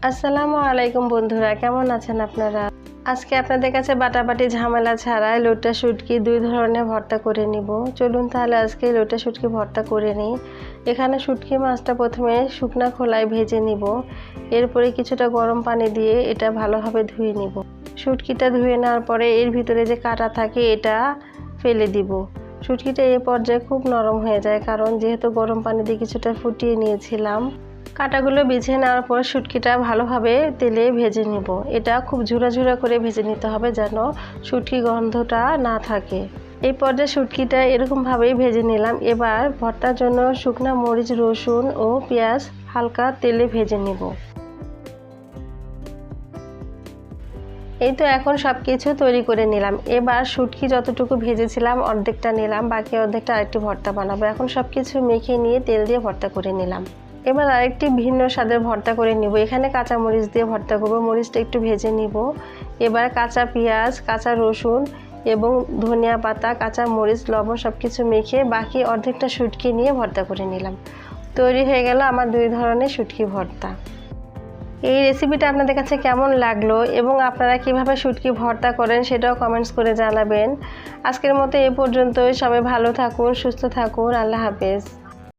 আসসালামু আলাইকুম বন্ধুরা, কেমন আছেন আপনারা? আজকে আপনাদের কাছে বাটাবাটি ঝামেলা ছাড়াই লোটা শুটকি দুই ধরনের ভর্তা করে নিব। চলুন তাহলে আজকে লোটা শুটকি ভর্তা করে নিই। এখানে শুটকি মাছটা প্রথমে শুকনা খোলায় ভেজে নিব। এরপরে কিছুটা গরম পানি দিয়ে এটা ভালোভাবে ধুয়ে নিব। শুটকিটা ধুয়ে নেওয়ার পরে এর ভিতরে যে কাঁটা থাকে এটা ফেলে দিব। শুটকিটা এই পর্যায়ে খুব নরম হয়ে যায়, কারণ যেহেতু গরম পানি দিয়ে কিছুটা ফুটিয়ে নিয়েছিলাম। কাঁটাগুলো বেছে নেওয়ার পর শুটকিটা ভালোভাবে তেলে ভেজে নিব। এটা খুব ঝুরা ঝুরা করে ভেজে নিতে হবে, যেন শুটকি গন্ধটা না থাকে। এই পর্যায়ে শুটকিটা এরকমভাবেই ভেজে নিলাম। এবার ভর্তার জন্য শুকনা মরিচ, রসুন ও পেঁয়াজ হালকা তেলে ভেজে নিব। এই তো এখন সব কিছু তৈরি করে নিলাম। এবার শুটকি যতটুকু ভেজেছিলাম অর্ধেকটা নিলাম, বাকি অর্ধেকটা আরেকটি ভর্তা বানাবো। এখন সব কিছু মেখে নিয়ে তেল দিয়ে ভর্তা করে নিলাম। এবার আরেকটি ভিন্ন স্বাদের ভর্তা করে নিব। এখানে কাঁচা মরিচ দিয়ে ভর্তা করব। মরিচটা একটু ভেজে নিব। এবার কাঁচা পেঁয়াজ, কাঁচা রসুন এবং ধনিয়া পাতা, কাঁচা মরিচ, লবণ সব কিছু মেখে বাকি অর্ধেকটা শুটকি নিয়ে ভর্তা করে নিলাম। তৈরি হয়ে গেল আমার দুই ধরনের শুটকি ভর্তা। এই রেসিপিটা আপনাদের কাছে কেমন লাগলো এবং আপনারা কিভাবে শুটকি ভর্তা করেন সেটাও কমেন্টস করে জানাবেন। আজকের মতো এ পর্যন্তই। সবাই ভালো থাকুন, সুস্থ থাকুন। আল্লাহ হাফেজ।